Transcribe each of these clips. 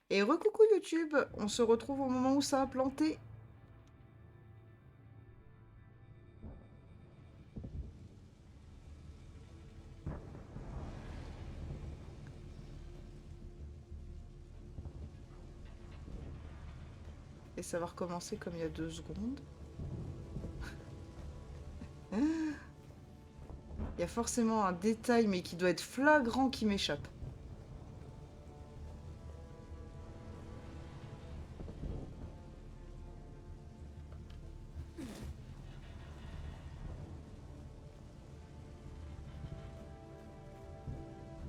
Et recoucou YouTube, on se retrouve au moment où ça a planté. Et ça va recommencer comme il y a 2 secondes. Il y a forcément un détail, mais qui doit être flagrant, qui m'échappe.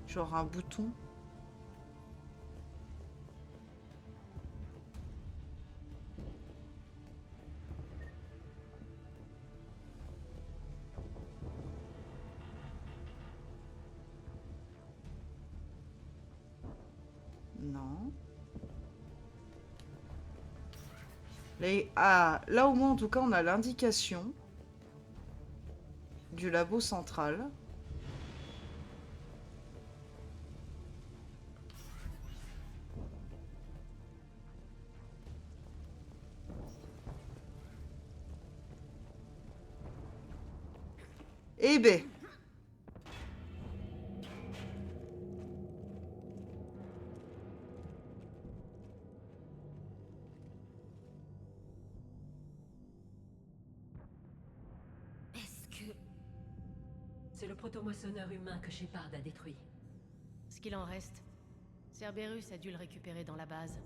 Genre un bouton. Non. Ah, là au moins en tout cas on a l'indication du labo central. Eh ben, Est-ce que... C'est le protomoissonneur humain que Shepard a détruit. Ce qu'il en reste, Cerberus a dû le récupérer dans la base.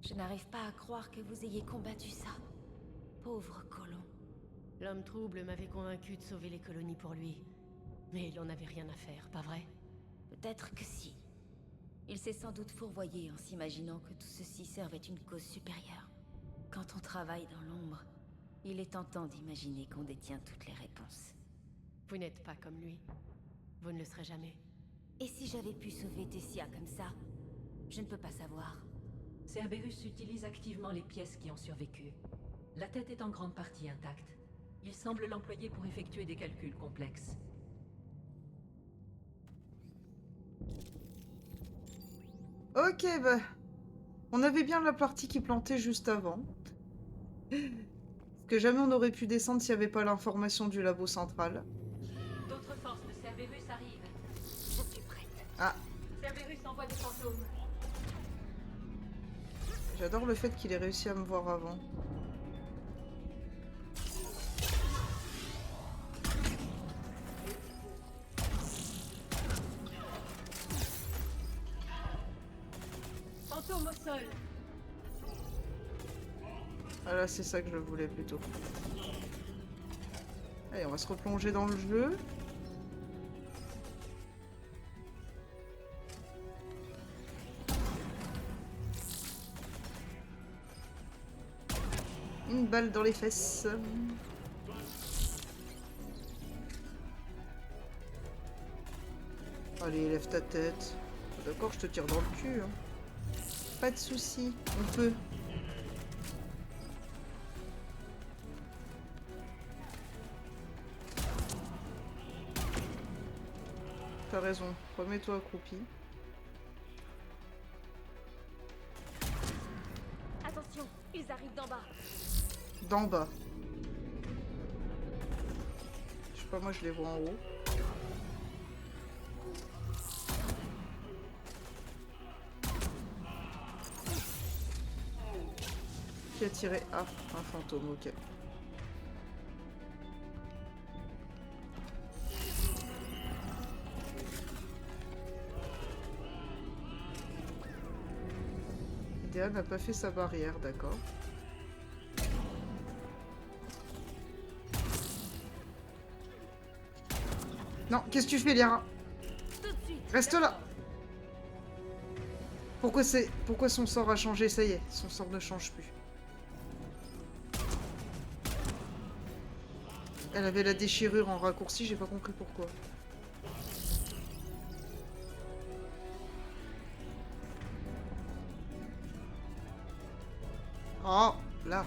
Je n'arrive pas à croire que vous ayez combattu ça. Pauvre colon. L'homme trouble m'avait convaincu de sauver les colonies pour lui. Mais il en avait rien à faire, pas vrai? Peut-être que si. Il s'est sans doute fourvoyé en s'imaginant que tout ceci servait une cause supérieure. Quand on travaille dans l'ombre, il est tentant d'imaginer qu'on détient toutes les réponses. Vous n'êtes pas comme lui. Vous ne le serez jamais. Et si j'avais pu sauver Tessia comme ça? Je ne peux pas savoir. Cerberus utilise activement les pièces qui ont survécu. La tête est en grande partie intacte. Il semble l'employer pour effectuer des calculs complexes. ok, bah. On avait bien la partie qui plantait juste avant. Parce que jamais on aurait pu descendre s'il n'y avait pas l'information du labo central. D'autres forces de Cerberus arrivent. Je suis prête. Ah, Cerberus envoie des fantômes. j'adore le fait qu'il ait réussi à me voir avant. Fantôme au sol. Ah là, c'est ça que je voulais plutôt. Allez, on va se replonger dans le jeu. Une balle dans les fesses. Allez, lève ta tête. D'accord, je te tire dans le cul. Hein. Pas de soucis, on peut. T'as raison, remets-toi accroupi. Attention, ils arrivent d'en bas. D'en bas. Je sais pas, moi je les vois en haut. Qui a tiré? Ah, un fantôme, ok. Idéa n'a pas fait sa barrière, d'accord. Non, qu'est-ce que tu fais, Liara? Tout de suite. Reste là! Pourquoi son sort a changé? Ça y est, son sort ne change plus. Elle avait la déchirure en raccourci, j'ai pas compris pourquoi. Oh, là.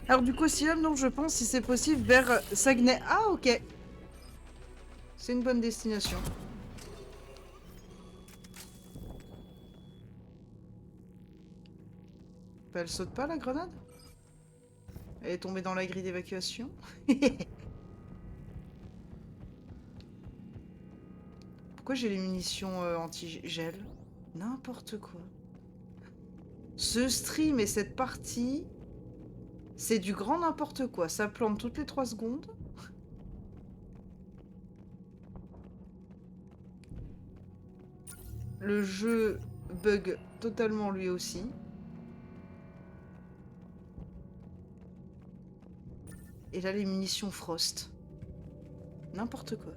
Alors du coup, Siam, donc je pense, si c'est possible, vers Saguenay. Ah, ok. C'est une bonne destination. Bah, elle saute pas, la grenade? Elle est tombée dans la grille d'évacuation. Pourquoi j'ai les munitions anti-gel? N'importe quoi. Ce stream et cette partie, c'est du grand n'importe quoi. Ça plante toutes les 3 secondes. Le jeu bug totalement lui aussi. Et là, les munitions Frost. N'importe quoi.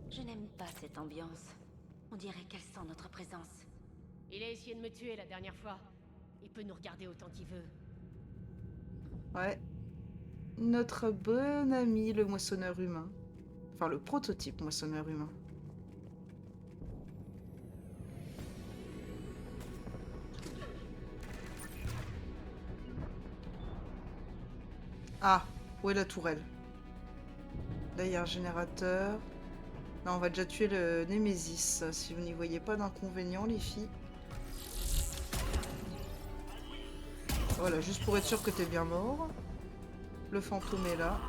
Je n'aime pas cette ambiance. On dirait qu'elle sent notre présence. Il a essayé de me tuer la dernière fois. Il peut nous regarder autant qu'il veut. Ouais. Notre bon ami, le moissonneur humain. Enfin, le prototype moissonneur humain. Ah, où est la tourelle? Là, il y a un générateur. Là, on va déjà tuer le Némésis, si vous n'y voyez pas d'inconvénient, les filles. Voilà, juste pour être sûr que t'es bien mort. Le fantôme est là.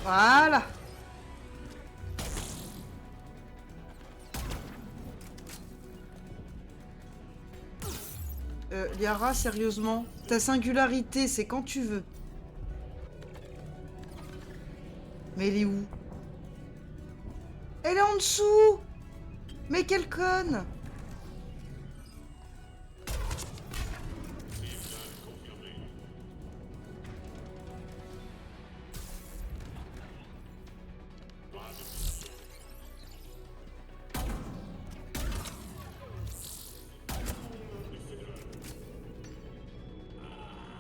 Voilà. Liara, sérieusement, ta singularité, c'est quand tu veux. Mais elle est où? Elle est en dessous! Mais quelle conne!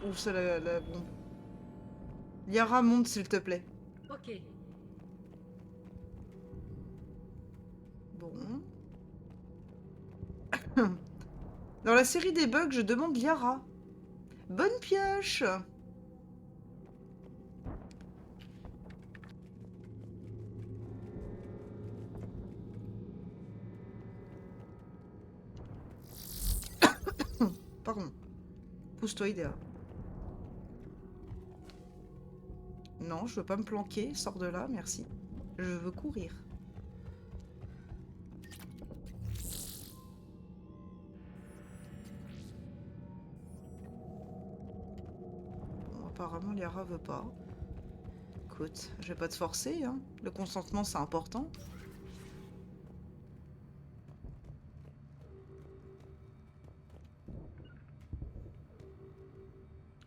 Où ça la bombe? Liara, monte s'il te plaît. Ok. Bon. Dans la série des bugs, je demande Liara. Bonne pioche! Pardon. Pousse-toi, Idéa. Non, je veux pas me planquer. Sors de là, merci. Je veux courir. Bon, apparemment, Liara veut pas. Écoute, je vais pas te forcer, hein. Le consentement, c'est important.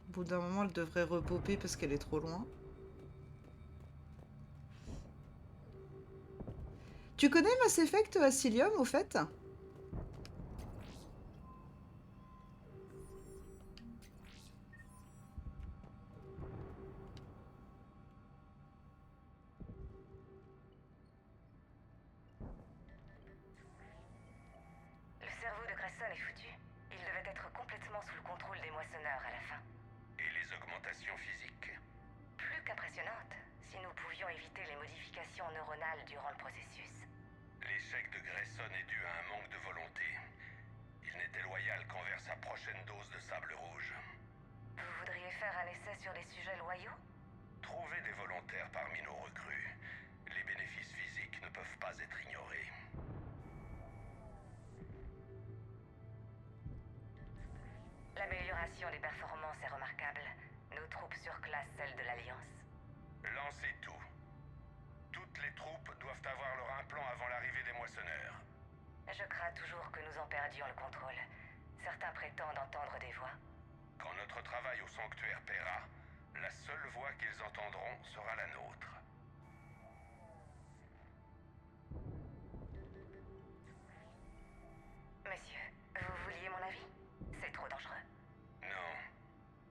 Au bout d'un moment, elle devrait repopper parce qu'elle est trop loin. Tu connais Mass Effect Asylum, au fait? Le cerveau de Grayson est foutu. Il devait être complètement sous le contrôle des moissonneurs à la fin. Et les augmentations physiques? Plus qu'impressionnante, si nous pouvions éviter les modifications neuronales durant le processus. L'échec de Grayson est dû à un manque de volonté. Il n'était loyal qu'envers sa prochaine dose de sable rouge. Vous voudriez faire un essai sur des sujets loyaux? Trouver des volontaires parmi nos recrues. Les bénéfices physiques ne peuvent pas être ignorés. L'amélioration des performances est remarquable. Nos troupes surclassent celles de l'Alliance. Lancez tout. Toutes les troupes doivent avoir leur implant avant l'arrivée des moissonneurs. Je crains toujours que nous en perdions le contrôle. Certains prétendent entendre des voix. Quand notre travail au sanctuaire paiera, la seule voix qu'ils entendront sera la nôtre. Monsieur, vous vouliez mon avis? C'est trop dangereux. Non,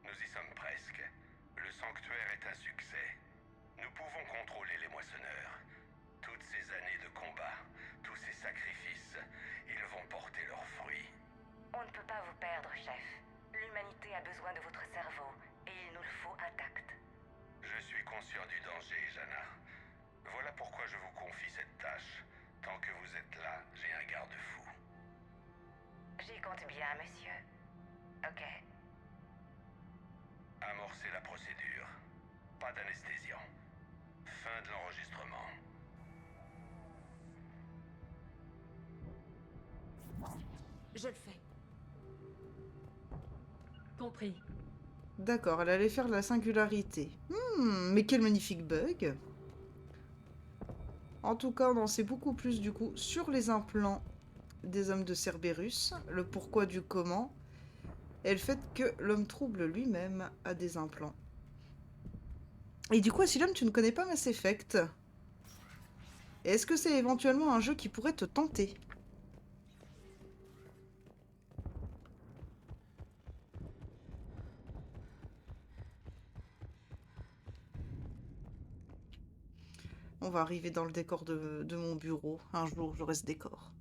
nous y sommes presque. Le sanctuaire est un succès. Nous pouvons contrôler les moissonneurs. Toutes ces années de combat, tous ces sacrifices, ils vont porter leurs fruits. On ne peut pas vous perdre, chef. L'humanité a besoin de votre cerveau, et il nous le faut intact. Je suis conscient du danger, Jana. Voilà pourquoi je vous confie cette tâche. Tant que vous êtes là, j'ai un garde-fou. J'y compte bien, monsieur. Ok. Amorcez la procédure. Pas d'anesthésiant. Fin de l'enregistrement. Je le fais. Compris. D'accord, elle allait faire de la singularité. Mais quel magnifique bug. En tout cas, on en sait beaucoup plus du coup sur les implants des hommes de Cerberus, le pourquoi du comment, et le fait que l'homme trouble lui-même a des implants. Et du coup, Asylum, tu ne connais pas Mass Effect. Est-ce que c'est éventuellement un jeu qui pourrait te tenter? On va arriver dans le décor de mon bureau. Un jour, j'aurai ce décor.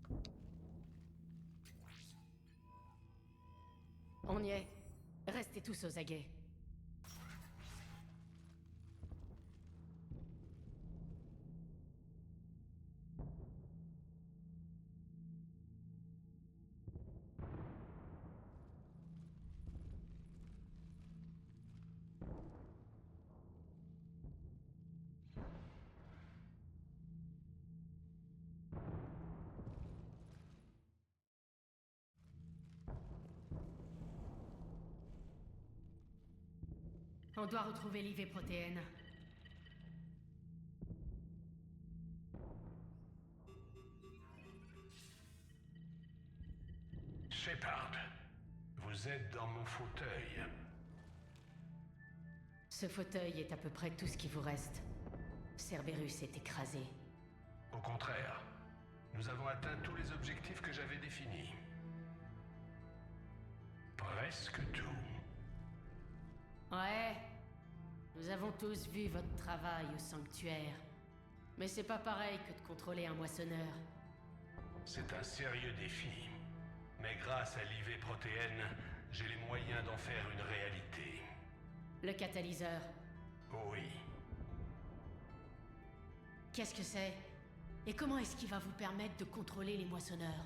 On y est. Restez tous aux aguets. On doit retrouver l'IV protéine. Shepard, vous êtes dans mon fauteuil. Ce fauteuil est à peu près tout ce qui vous reste. Cerberus est écrasé. Au contraire, nous avons atteint tous les objectifs que j'avais définis. Presque tout. Ouais. Nous avons tous vu votre travail au sanctuaire. Mais c'est pas pareil que de contrôler un moissonneur. C'est un sérieux défi. Mais grâce à l'IV protéine, j'ai les moyens d'en faire une réalité. Le catalyseur, Oui. qu'est-ce que c'est? Et comment est-ce qu'il va vous permettre de contrôler les moissonneurs?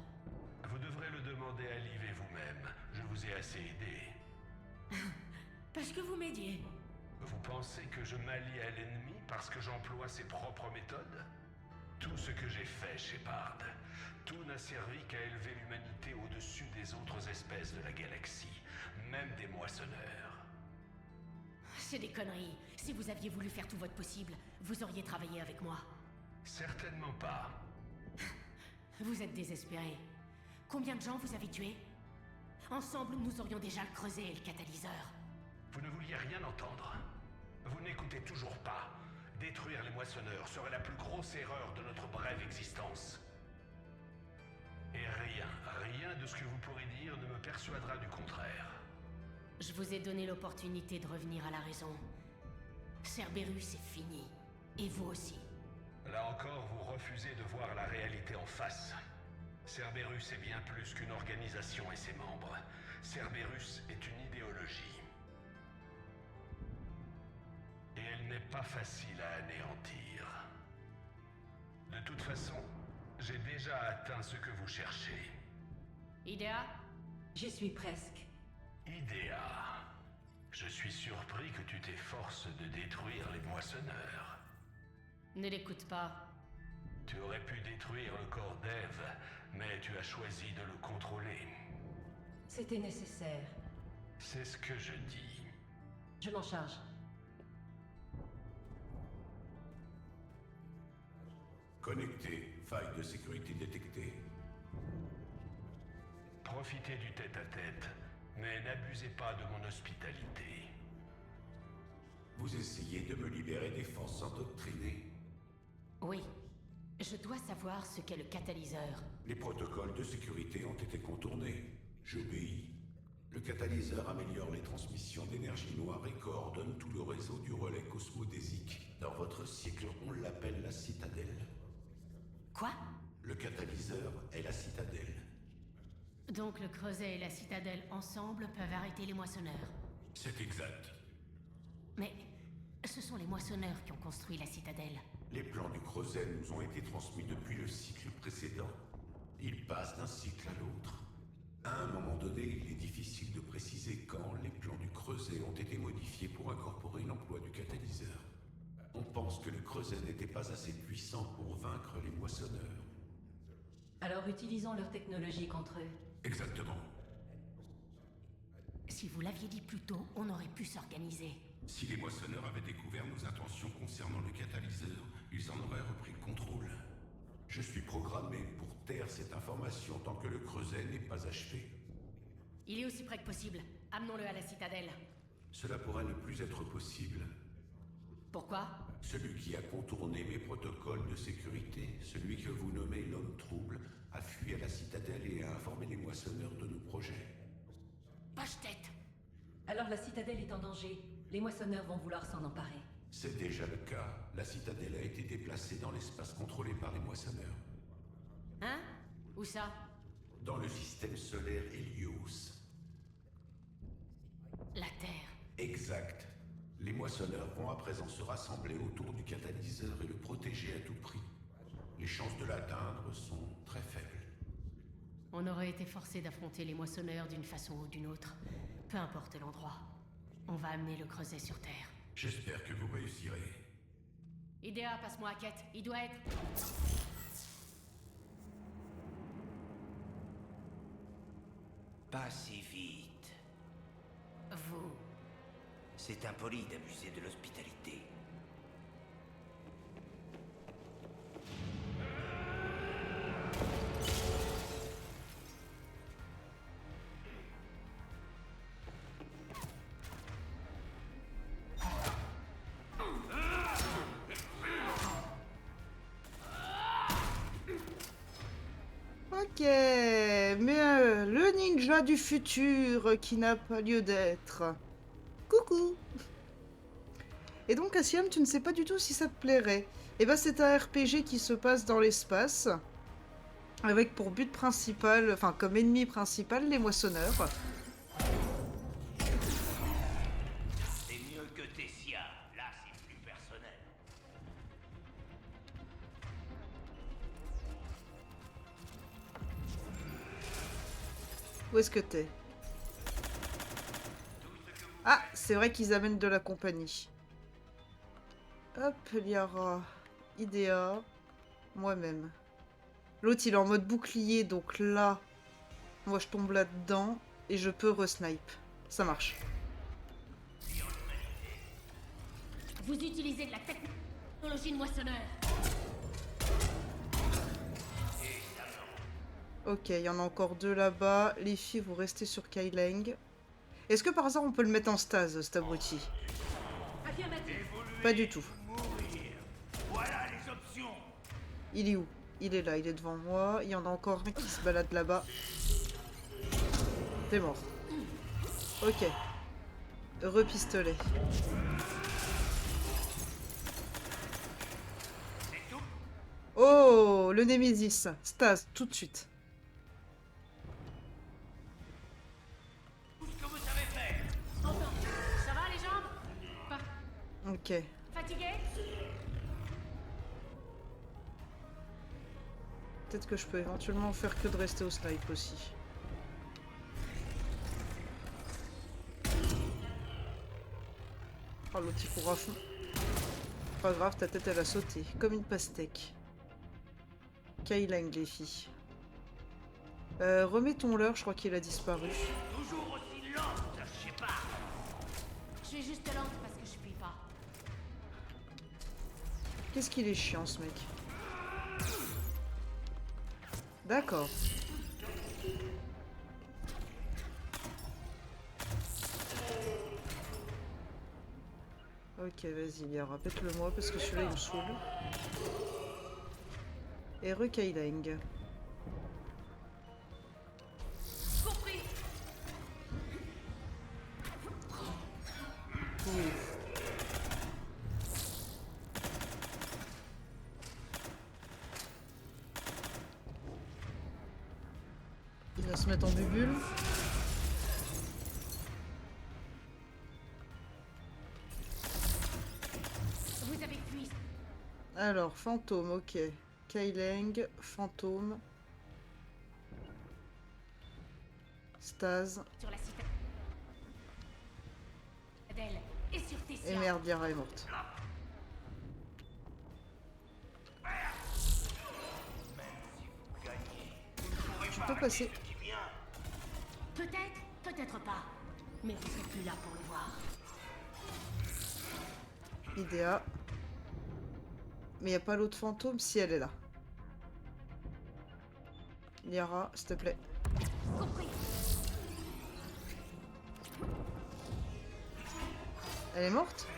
Vous devrez le demander à l'IV vous-même. Je vous ai assez aidé. Parce que vous m'aidiez. Vous pensez que je m'allie à l'ennemi parce que j'emploie ses propres méthodes? Tout ce que j'ai fait, Shepard, tout n'a servi qu'à élever l'humanité au-dessus des autres espèces de la galaxie, même des moissonneurs. C'est des conneries. Si vous aviez voulu faire tout votre possible, vous auriez travaillé avec moi. Certainement pas. Vous êtes désespéré. Combien de gens vous avez tués? Ensemble, nous aurions déjà creusé le catalyseur. Vous ne vouliez rien entendre. Vous n'écoutez toujours pas. Détruire les moissonneurs serait la plus grosse erreur de notre brève existence. Et rien de ce que vous pourrez dire ne me persuadera du contraire. Je vous ai donné l'opportunité de revenir à la raison. Cerberus est fini. Et vous aussi. Là encore, vous refusez de voir la réalité en face. Cerberus est bien plus qu'une organisation et ses membres. Cerberus est une idéologie. Et elle n'est pas facile à anéantir. De toute façon, j'ai déjà atteint ce que vous cherchez. Idea? J'y suis presque. Idea. Je suis surpris que tu t'efforces de détruire les moissonneurs. Ne l'écoute pas. Tu aurais pu détruire le corps d'Eve, mais tu as choisi de le contrôler. C'était nécessaire. C'est ce que je dis. Je m'en charge. Connecté. Faille de sécurité détectée. Profitez du tête-à-tête, mais n'abusez pas de mon hospitalité. Vous essayez de me libérer des forces endoctrinées. Oui. Je dois savoir ce qu'est le catalyseur. Les protocoles de sécurité ont été contournés. J'obéis. Le catalyseur améliore les transmissions d'énergie noire et coordonne tout le réseau du relais cosmodésique Dans votre cycle, on l'appelle la citadelle. Quoi? Le catalyseur est la citadelle. Donc le creuset et la citadelle ensemble peuvent arrêter les moissonneurs. C'est exact. Mais ce sont les moissonneurs qui ont construit la citadelle. Les plans du creuset nous ont été transmis depuis le cycle précédent. Ils passent d'un cycle à l'autre. À un moment donné, il est difficile de préciser quand les plans du creuset ont été modifiés pour incorporer l'emploi du catalyseur. On pense que le creuset n'était pas assez puissant pour vaincre les moissonneurs. Alors utilisons leur technologie contre eux. Exactement. Si vous l'aviez dit plus tôt, on aurait pu s'organiser. Si les moissonneurs avaient découvert nos intentions concernant le catalyseur, ils en auraient repris le contrôle. Je suis programmé pour taire cette information tant que le creuset n'est pas achevé. Il est aussi près que possible. Amenons-le à la citadelle. Cela pourrait ne plus être possible. Pourquoi? Celui qui a contourné mes protocoles de sécurité, celui que vous nommez l'homme trouble, a fui à la citadelle et a informé les moissonneurs de nos projets. Poche-tête! Alors la citadelle est en danger. Les moissonneurs vont vouloir s'en emparer. C'est déjà le cas. La citadelle a été déplacée dans l'espace contrôlé par les moissonneurs. Hein? Où ça? Dans le système solaire Helios. La Terre. Exact. Les moissonneurs vont à présent se rassembler autour du catalyseur et le protéger à tout prix. Les chances de l'atteindre sont très faibles. On aurait été forcé d'affronter les moissonneurs d'une façon ou d'une autre. Peu importe l'endroit. On va amener le creuset sur Terre. J'espère que vous réussirez. Idea, passe-moi à quête. Il doit être... Pas si vite. Vous... C'est impoli d'abuser de l'hospitalité. Ok, mais le ninja du futur qui n'a pas lieu d'être. Coucou. Et donc, Assiam, tu ne sais pas du tout si ça te plairait. Eh ben, c'est un RPG qui se passe dans l'espace, avec pour but principal, enfin, comme ennemi principal, les moissonneurs. C'est mieux que Tessia. Là, c'est plus personnel. Où est-ce que t'es? Ah, c'est vrai qu'ils amènent de la compagnie. Hop, Liara, Idea, moi-même. L'autre, il est en mode bouclier, donc là, moi, je tombe là-dedans et je peux re-snipe. Ça marche. Vous utilisez de la technologie de moissonneur. Ok, il y en a encore deux là-bas. Les filles, vous restez sur Kyleng. Est-ce que par hasard, on peut le mettre en stase, cet abruti? Pas du tout. Voilà les options. Il est où? Il est là, il est devant moi. Il y en a encore un qui se balade là-bas. T'es mort. Ok. Repistolet. Oh, le Némésis. Stase, tout de suite. Tout ce que vous savez faire. Entendu. Ça va les jambes? Pas Ok. fatigué? Peut-être que je peux éventuellement faire que de rester au snipe aussi. Oh, l'autre il court à fond. Pas grave, ta tête elle a sauté. Comme une pastèque. Kyleng, les filles. Remettons-leur, je crois qu'il a disparu. Toujours aussi lente, je sais pas. Je suis juste lente parce que je puis pas. Qu'est-ce qu'il est chiant, ce mec. D'accord. Ok, vas-y, bien, répète-le moi parce que celui-là il me saoule. Et re-Kyleng. Compris. va se mettre en bubule. Vous avez fui Alors, fantôme, ok. Kaileng, fantôme. Stase. sur la citadelle et sur Tessia. Et merde, Yara est morte. Je peux passer. Peut-être, peut-être pas. Mais vous serez plus là pour le voir. Idea. Mais y a pas l'autre fantôme si elle est là. Yara, s'il te plaît. Compris. Elle est morte?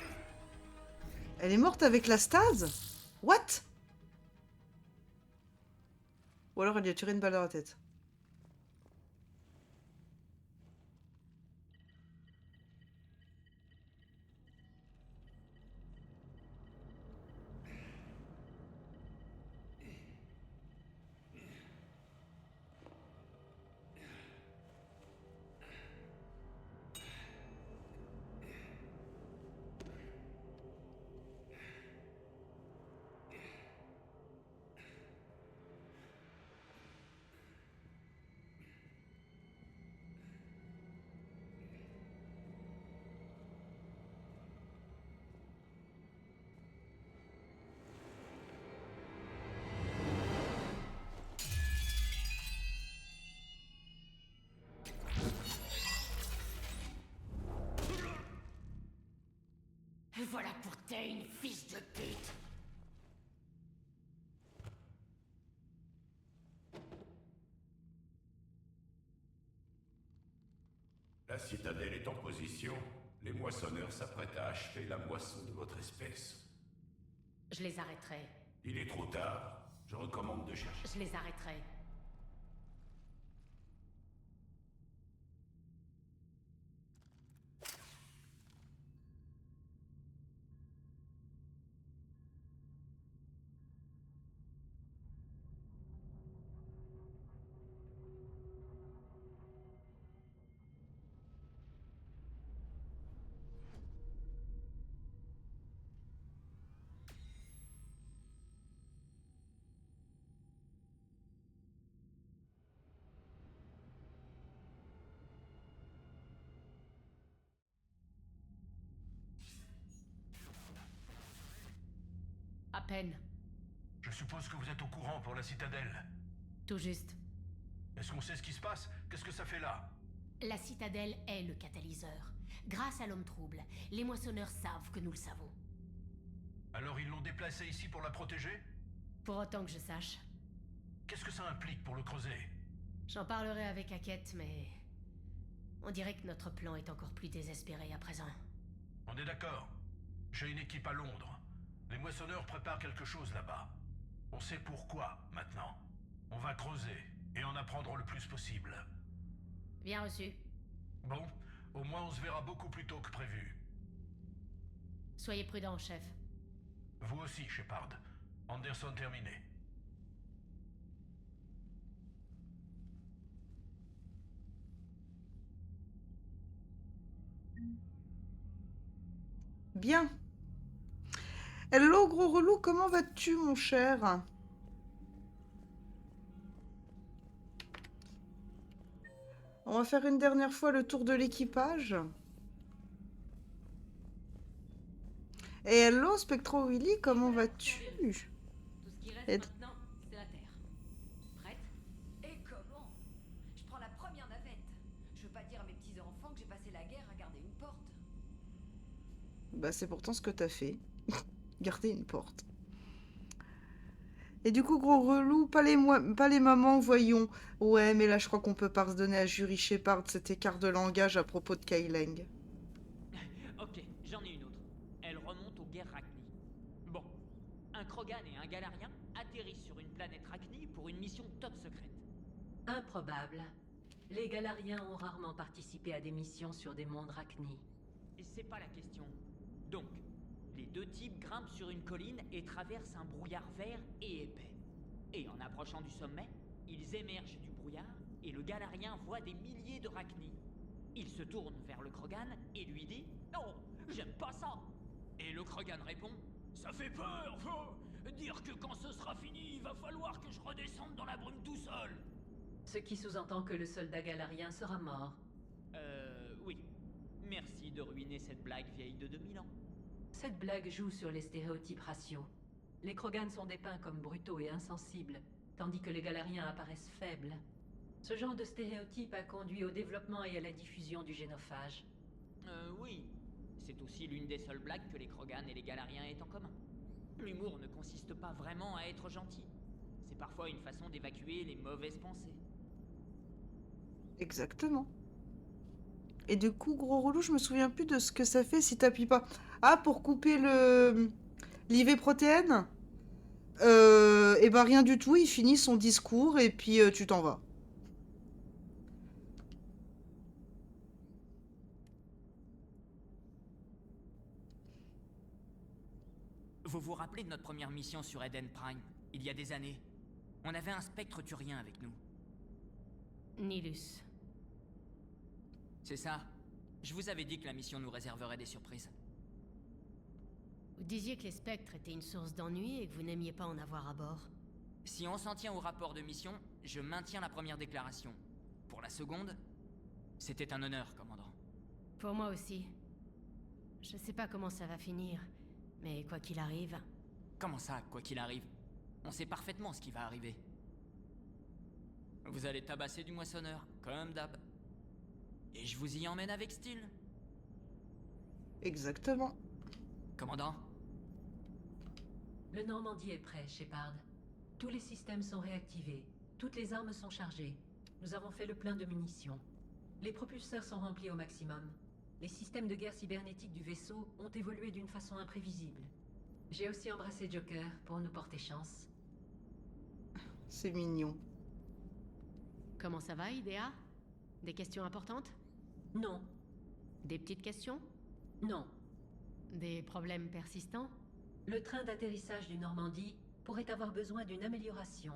Elle est morte avec la stase? What? Ou alors elle lui a tiré une balle dans la tête. Voilà pour Tain, fils de pute. La citadelle est en position. Les moissonneurs s'apprêtent à achever la moisson de votre espèce. Je les arrêterai. Il est trop tard. Je recommande de chercher. Je les arrêterai. À peine. Je suppose que vous êtes au courant pour la citadelle. Tout juste. Est-ce qu'on sait ce qui se passe? Qu'est-ce que ça fait là? La citadelle est le catalyseur. Grâce à l'homme trouble, les moissonneurs savent que nous le savons. Alors ils l'ont déplacée ici pour la protéger? Pour autant que je sache. Qu'est-ce que ça implique pour le creuser? J'en parlerai avec Hackett, mais... on dirait que notre plan est encore plus désespéré à présent. On est d'accord. J'ai une équipe à Londres. Les moissonneurs préparent quelque chose là-bas. On sait pourquoi, maintenant. On va creuser, et en apprendre le plus possible. Bien reçu. Bon, au moins on se verra beaucoup plus tôt que prévu. Soyez prudent, chef. Vous aussi, Shepard. Anderson terminé. Bien. Hello, gros relou, comment vas-tu, mon cher? On va faire une dernière fois le tour de l'équipage. Et hello, Spectro Willy, comment vas-tu? Tout ce qui reste Et- maintenant, c'est la Terre. Prête? Et comment? Je prends la première navette. Je veux pas dire à mes petits-enfants que j'ai passé la guerre à garder une porte. Bah, c'est pourtant ce que t'as fait. Garder une porte. Et du coup, gros relou, pas les mamans, voyons. Ouais, mais là, je crois qu'on peut pardonner à Jury Shepard cet écart de langage à propos de Kaileng. Ok, j'en ai une autre. Elle remonte aux guerres Rachni. Bon, un Krogan et un Galarien atterrissent sur une planète Rachni pour une mission top secrète. Improbable. Les Galariens ont rarement participé à des missions sur des mondes Rachni. Et c'est pas la question. Donc, les deux types grimpent sur une colline et traversent un brouillard vert et épais. Et en approchant du sommet, ils émergent du brouillard et le Galarien voit des milliers de Rachni. Il se tourne vers le Krogan et lui dit « Non, j'aime pas ça !» Et le Krogan répond « Ça fait peur, dire que quand ce sera fini, il va falloir que je redescende dans la brume tout seul !» Ce qui sous-entend que le soldat galarien sera mort. Oui. Merci de ruiner cette blague vieille de 2000 ans. Cette blague joue sur les stéréotypes raciaux. Les Krogans sont dépeints comme brutaux et insensibles, tandis que les Galariens apparaissent faibles. Ce genre de stéréotype a conduit au développement et à la diffusion du génophage. Oui. C'est aussi l'une des seules blagues que les Krogan et les Galariens aient en commun. L'humour ne consiste pas vraiment à être gentil. C'est parfois une façon d'évacuer les mauvaises pensées. Exactement. Et du coup, gros relou, je me souviens plus de ce que ça fait si t'appuies pas. Ah, pour couper le l'IV protéine et ben rien du tout, il finit son discours et puis tu t'en vas. Vous vous rappelez de notre première mission sur Eden Prime, il y a des années? On avait un spectre turien avec nous. Nilus. C'est ça. Je vous avais dit que la mission nous réserverait des surprises. Vous disiez que les spectres étaient une source d'ennui et que vous n'aimiez pas en avoir à bord. Si on s'en tient au rapport de mission, je maintiens la première déclaration. Pour la seconde, c'était un honneur, commandant. Pour moi aussi. Je sais pas comment ça va finir, mais quoi qu'il arrive... Comment ça, quoi qu'il arrive? On sait parfaitement ce qui va arriver. Vous allez tabasser du moissonneur, comme d'hab. Et je vous y emmène avec style. Exactement. Commandant? Le Normandie est prêt, Shepard. Tous les systèmes sont réactivés. Toutes les armes sont chargées. Nous avons fait le plein de munitions. Les propulseurs sont remplis au maximum. Les systèmes de guerre cybernétique du vaisseau ont évolué d'une façon imprévisible. J'ai aussi embrassé Joker pour nous porter chance. C'est mignon. Comment ça va, Idea? Des questions importantes? Non. Des petites questions? Non. Des problèmes persistants? Le train d'atterrissage du Normandie pourrait avoir besoin d'une amélioration.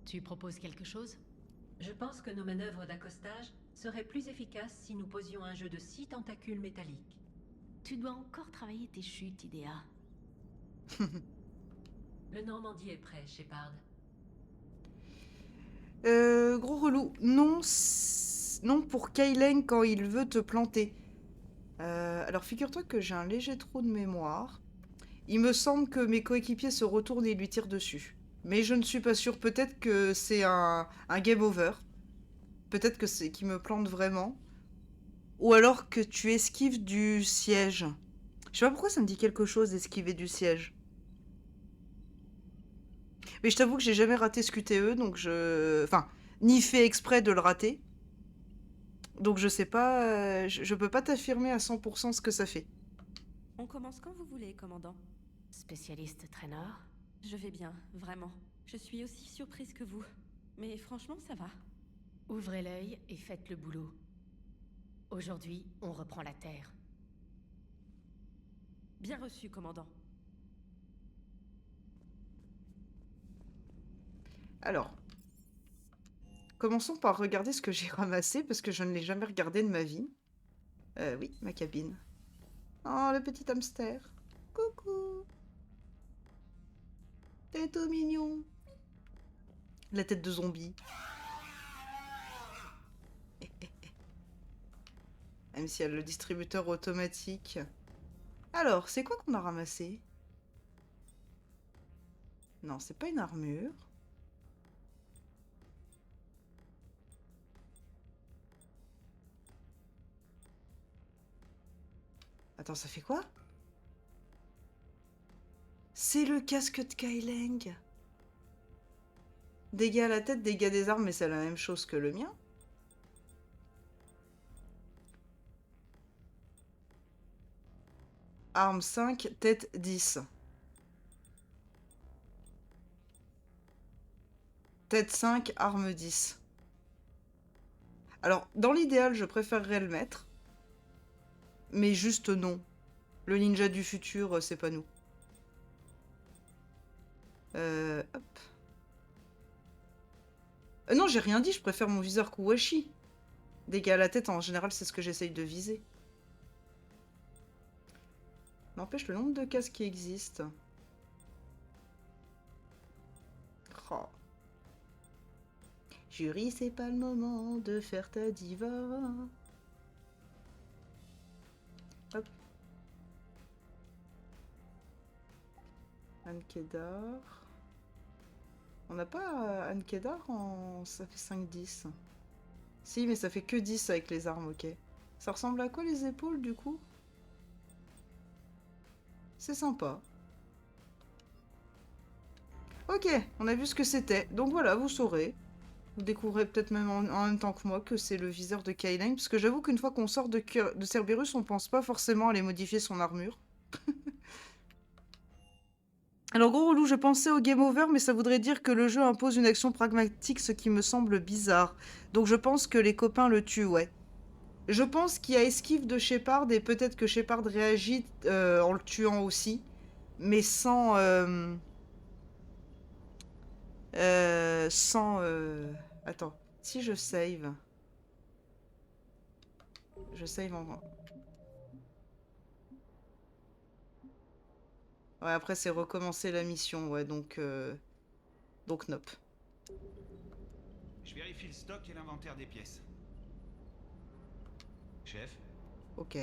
Tu proposes quelque chose? Je pense que nos manœuvres d'accostage seraient plus efficaces si nous posions un jeu de 6 tentacules métalliques. Tu dois encore travailler tes chutes, Idea. Le Normandie est prêt, Shepard. Gros relou. Non, non pour Kaileng quand il veut te planter. Alors figure-toi que j'ai un léger trou de mémoire. Il me semble que mes coéquipiers se retournent et lui tirent dessus. Mais je ne suis pas sûre. Peut-être que c'est un game over. Peut-être que c'est qu'il me plante vraiment. Ou alors que tu esquives du siège. Je sais pas pourquoi ça me dit quelque chose d'esquiver du siège. Mais je t'avoue que j'ai jamais raté ce QTE, donc je... Enfin, ni fait exprès de le rater. Donc je sais pas... je peux pas t'affirmer à 100% ce que ça fait. On commence quand vous voulez, commandant. Spécialiste traîneur? Je vais bien, vraiment. Je suis aussi surprise que vous. Mais franchement, ça va. Ouvrez l'œil et faites le boulot. Aujourd'hui, on reprend la Terre. Bien reçu, commandant. Alors, commençons par regarder ce que j'ai ramassé, parce que je ne l'ai jamais regardé de ma vie. Oui, ma cabine. Oh, le petit hamster. Coucou. T'es tout mignon. La tête de zombie. Même si elle a le distributeur automatique. Alors, c'est quoi qu'on a ramassé? Non, c'est pas une armure. Attends, ça fait quoi? C'est le casque de Kaileng. Dégâts à la tête, dégâts des armes, mais c'est la même chose que le mien. Arme 5, tête 10. Tête 5, arme 10. Alors, dans l'idéal, je préférerais le mettre. Mais juste non. Le ninja du futur, c'est pas nous. Hop. Non, j'ai rien dit, je préfère mon viseur Kuwashi. Dégâts à la tête, en général, c'est ce que j'essaye de viser. N'empêche le nombre de cases qui existent. Oh. Jury, c'est pas le moment de faire ta diva. Hop. Anne Kedar. On n'a pas Anne Kedar en... Ça fait 5-10. Si, mais ça fait que 10 avec les armes, ok. Ça ressemble à quoi les épaules, du coup? C'est sympa. Ok, on a vu ce que c'était. Donc voilà, vous saurez. Vous découvrez peut-être même en même temps que moi que c'est le viseur de Kailang. Parce que j'avoue qu'une fois qu'on sort de Cerberus, on pense pas forcément à aller modifier son armure. Alors gros relou, je pensais au game over, mais ça voudrait dire que le jeu impose une action pragmatique, ce qui me semble bizarre. Donc je pense que les copains le tuent, ouais. Je pense qu'il y a esquive de Shepard, et peut-être que Shepard réagit en le tuant aussi. Mais sans... Attends, si je save... Je save en... Ouais, après c'est recommencer la mission, ouais, donc nope. Je vérifie le stock et l'inventaire des pièces. Chef? Ok.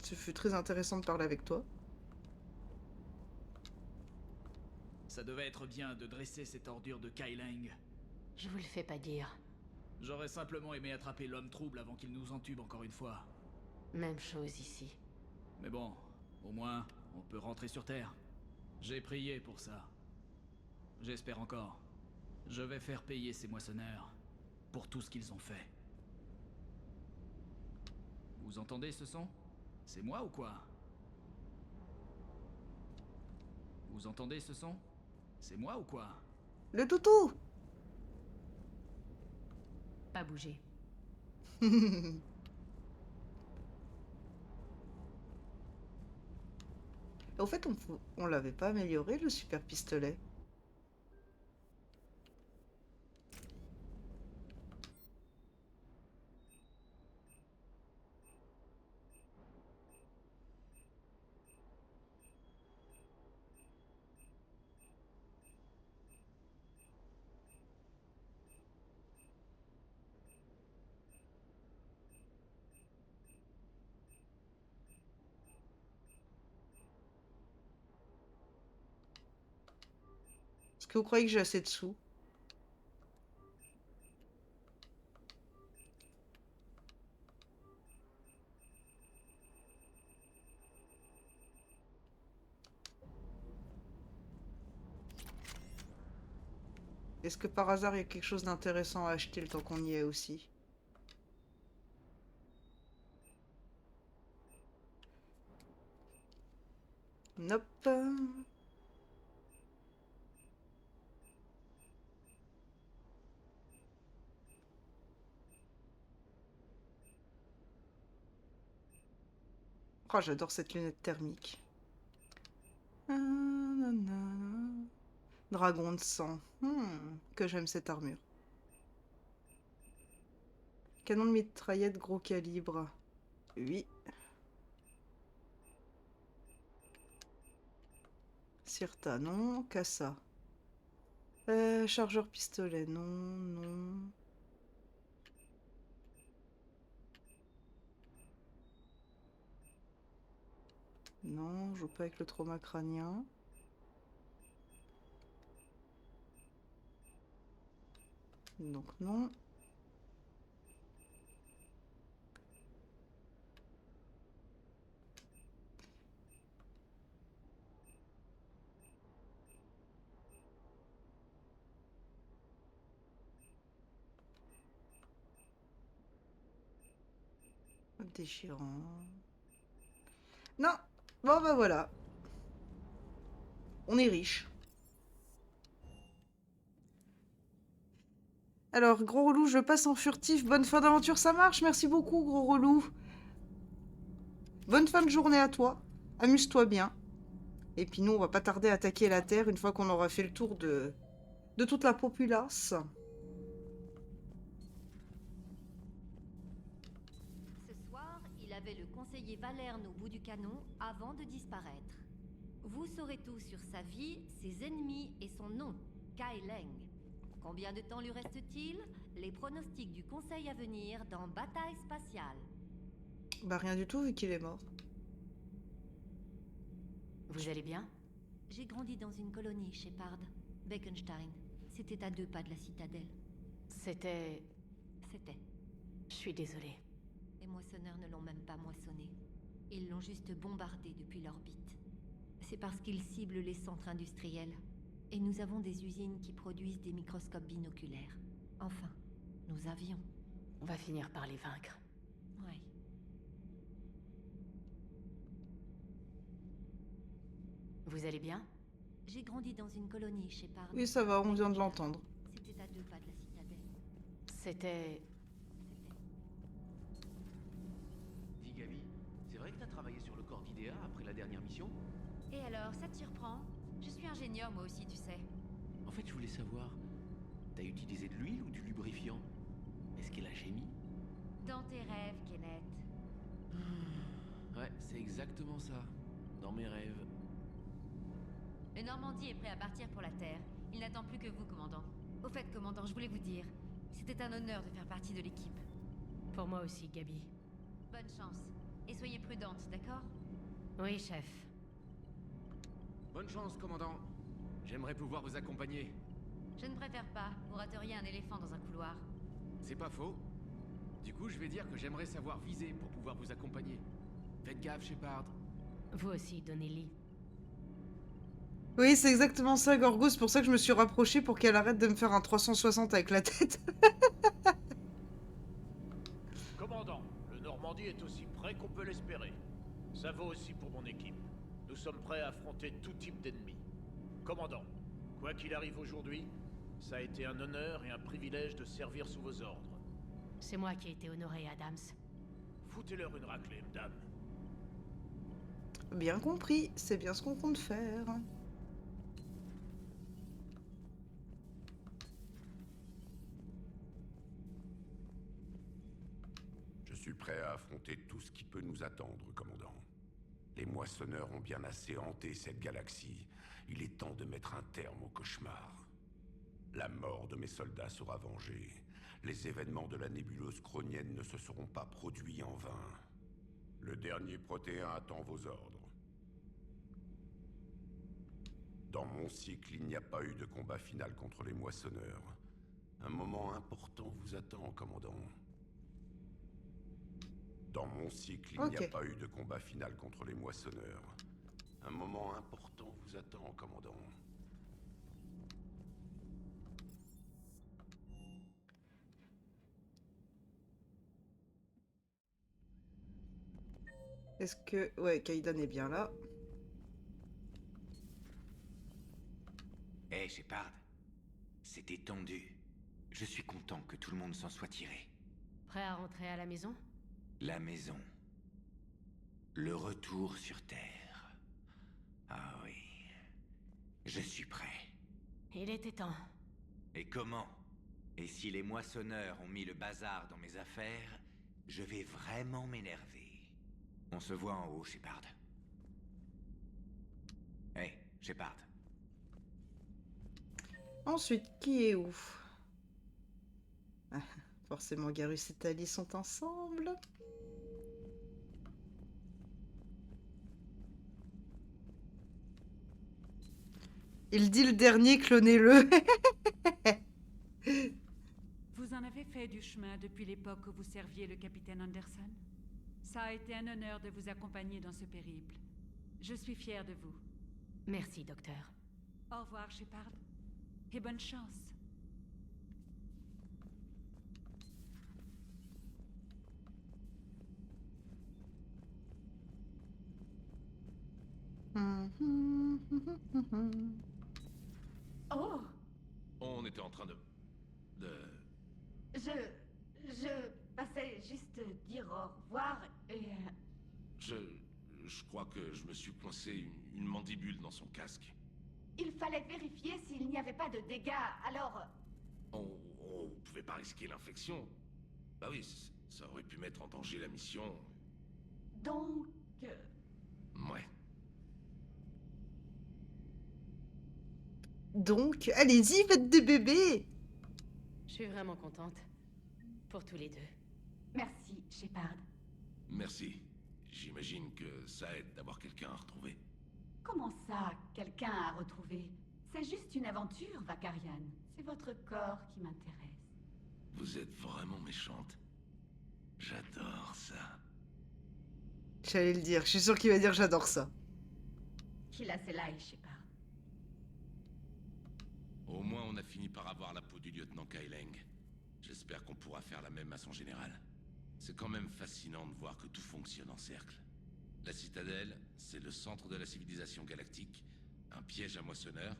Ce fut très intéressant de parler avec toi. Ça devait être bien de dresser cette ordure de Kailang. Je vous le fais pas dire. J'aurais simplement aimé attraper l'homme trouble avant qu'il nous entube encore une fois. Même chose ici. Mais bon, au moins, on peut rentrer sur Terre. J'ai prié pour ça. J'espère encore. Je vais faire payer ces moissonneurs pour tout ce qu'ils ont fait. Vous entendez ce son? C'est moi ou quoi? Vous entendez ce son? C'est moi ou quoi? Le toutou! Pas bouger. Au fait, on l'avait pas amélioré, le super pistolet. Est-ce que vous croyez que j'ai assez de sous? Est-ce que par hasard il y a quelque chose d'intéressant à acheter le temps qu'on y est aussi? Nope. Oh, j'adore cette lunette thermique. Dragon de sang. Que j'aime cette armure. Canon de mitraillette gros calibre. Oui. Sirta, non. Cassa. Chargeur pistolet, non, non. Non, je joue pas avec le trauma crânien. Donc non. Déchirant. Non. Bon bah voilà. On est riche. Alors, gros relou, je passe en furtif. Bonne fin d'aventure, ça marche. Merci beaucoup, gros relou. Bonne fin de journée à toi. Amuse-toi bien. Et puis nous, on va pas tarder à attaquer la Terre une fois qu'on aura fait le tour de de toute la populace. Ce soir, il avait le conseiller Valerne au bout du canon avant de disparaître. Vous saurez tout sur sa vie, ses ennemis et son nom, Kai Leng. Combien de temps lui reste-t-il? Les pronostics du conseil à venir dans Bataille spatiale. Bah rien du tout vu qu'il est mort. Vous allez bien? J'ai grandi dans une colonie, Shepard. Beckenstein. C'était à 2 pas de la citadelle. C'était... C'était. Je suis désolée. Les moissonneurs ne l'ont même pas moissonné. Ils l'ont juste bombardé depuis l'orbite. C'est parce qu'ils ciblent les centres industriels. Et nous avons des usines qui produisent des microscopes binoculaires. Enfin, nous avions. On va finir par les vaincre. Oui. Vous allez bien? J'ai grandi dans une colonie, Shepard. Oui, ça va, on vient de l'entendre. C'était à 2 pas de la citadelle. C'était... Dis Gabi, c'est vrai que t'as travaillé sur le corps d'IDEA après la dernière mission? Et alors, ça te surprend? Je suis ingénieur moi aussi, tu sais. En fait, je voulais savoir, t'as utilisé de l'huile ou du lubrifiant? Est-ce qu'elle a gémi? Dans tes rêves, Kenneth. Ouais, c'est exactement ça. Dans mes rêves. Le Normandie est prêt à partir pour la Terre. Il n'attend plus que vous, commandant. Au fait, commandant, je voulais vous dire, c'était un honneur de faire partie de l'équipe. Pour moi aussi, Gabi. Bonne chance. Et soyez prudente, d'accord? Oui, chef. Bonne chance, commandant. J'aimerais pouvoir vous accompagner. Je ne préfère pas. Vous rateriez un éléphant dans un couloir. C'est pas faux. Du coup, je vais dire que j'aimerais savoir viser pour pouvoir vous accompagner. Faites gaffe, Shepard. Vous aussi, donnez-lui. Oui, c'est exactement ça, Gorgo. C'est pour ça que je me suis rapprochée pour qu'elle arrête de me faire un 360 avec la tête. Commandant, le Normandie est aussi prêt qu'on peut l'espérer. Ça vaut aussi pour mon équipe. Nous sommes prêts à affronter tout type d'ennemis. Commandant, quoi qu'il arrive aujourd'hui, ça a été un honneur et un privilège de servir sous vos ordres. C'est moi qui ai été honoré, Adams. Foutez-leur une raclée, madame. Bien compris, c'est bien ce qu'on compte faire. Je suis prêt à affronter tout ce qui peut nous attendre, commandant. Les moissonneurs ont bien assez hanté cette galaxie. Il est temps de mettre un terme au cauchemar. La mort de mes soldats sera vengée. Les événements de la nébuleuse cronienne ne se seront pas produits en vain. Le dernier Protéen attend vos ordres. Dans mon cycle, il n'y a pas eu de combat final contre les moissonneurs. Un moment important vous attend, commandant. Dans mon cycle, il n'y a pas eu de combat final contre les moissonneurs. Un moment important vous attend, commandant. Est-ce que... Ouais, Kaidan est bien là. Hé, Shepard. C'était tendu. Je suis content que tout le monde s'en soit tiré. Prêt à rentrer à la maison? La maison. Le retour sur Terre. Ah oui. Je suis prêt. Il était temps. Et comment? Et si les moissonneurs ont mis le bazar dans mes affaires, je vais vraiment m'énerver. On se voit en haut, Shepard. Hé, Shepard. Ensuite, qui est où? Ah, forcément, Garrus et Tali sont ensemble. Il dit le dernier, clonez-le. Vous en avez fait du chemin depuis l'époque où vous serviez le capitaine Anderson. Ça a été un honneur de vous accompagner dans ce périple. Je suis fière de vous. Merci, docteur. Au revoir, Shepard. Et bonne chance. Oh! On était en train de... Je passais juste dire au revoir et... Je crois que je me suis coincé une mandibule dans son casque. Il fallait vérifier s'il n'y avait pas de dégâts, alors... On pouvait pas risquer l'infection. Bah oui, ça aurait pu mettre en danger la mission. Donc... Ouais. Donc, allez-y, faites des bébés. Je suis vraiment contente. Pour tous les deux. Merci, Shepard. Merci. J'imagine que ça aide d'avoir quelqu'un à retrouver. Comment ça, quelqu'un à retrouver? C'est juste une aventure, Vakarian. C'est votre corps qui m'intéresse. Vous êtes vraiment méchante. J'adore ça. J'allais le dire, je suis sûre qu'il va dire j'adore ça. Qu'il a celle-là, Shepard. Au moins, on a fini par avoir la peau du lieutenant Kaileng. J'espère qu'on pourra faire la même à son général. C'est quand même fascinant de voir que tout fonctionne en cercle. La citadelle, c'est le centre de la civilisation galactique, un piège à moissonneurs,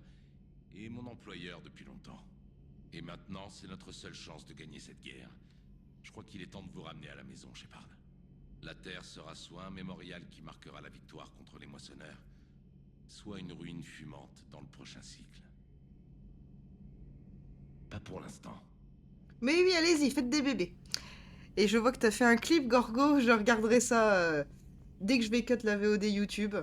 et mon employeur depuis longtemps. Et maintenant, c'est notre seule chance de gagner cette guerre. Je crois qu'il est temps de vous ramener à la maison, Shepard. La Terre sera soit un mémorial qui marquera la victoire contre les moissonneurs, soit une ruine fumante dans le prochain cycle. Pas pour l'instant. Mais oui, allez-y, faites des bébés. Et je vois que t'as fait un clip, Gorgo. Je regarderai ça dès que je vais cut la VOD YouTube.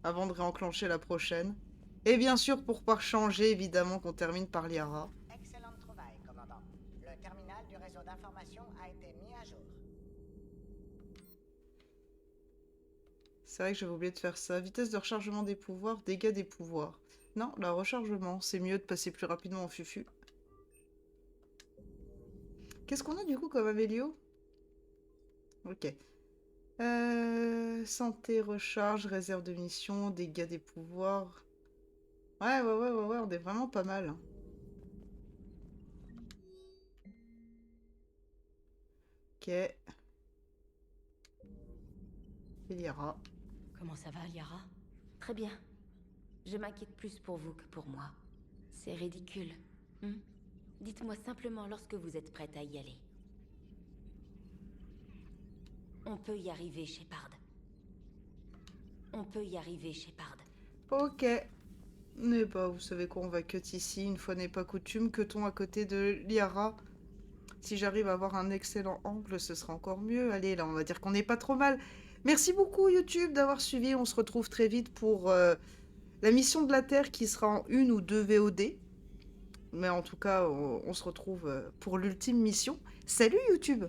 Avant de réenclencher la prochaine. Et bien sûr, pour pas changer, évidemment, qu'on termine par Liara. Excellente trouvaille, commandant. Le terminal du réseau d'information a été mis à jour. C'est vrai que j'avais oublié de faire ça. Vitesse de rechargement des pouvoirs, dégâts des pouvoirs. Non, la rechargement. C'est mieux de passer plus rapidement en fufu. Qu'est-ce qu'on a du coup comme Amélio? Ok. Santé, recharge, réserve de mission, dégâts des pouvoirs. Ouais, on est vraiment pas mal. Hein. Ok. Et Liara. Comment ça va, Liara? Très bien. Je m'inquiète plus pour vous que pour moi. C'est ridicule. Dites-moi simplement lorsque vous êtes prête à y aller. On peut y arriver, Shepard. On peut y arriver, Shepard. Ok. Mais bah, vous savez quoi, on va cut ici. Une fois n'est pas coutume, cutons à côté de Liara. Si j'arrive à avoir un excellent angle, ce sera encore mieux. Allez, là, on va dire qu'on n'est pas trop mal. Merci beaucoup, YouTube, d'avoir suivi. On se retrouve très vite pour la mission de la Terre qui sera en 1 ou 2 VOD. Mais en tout cas, on se retrouve pour l'ultime mission. Salut, YouTube!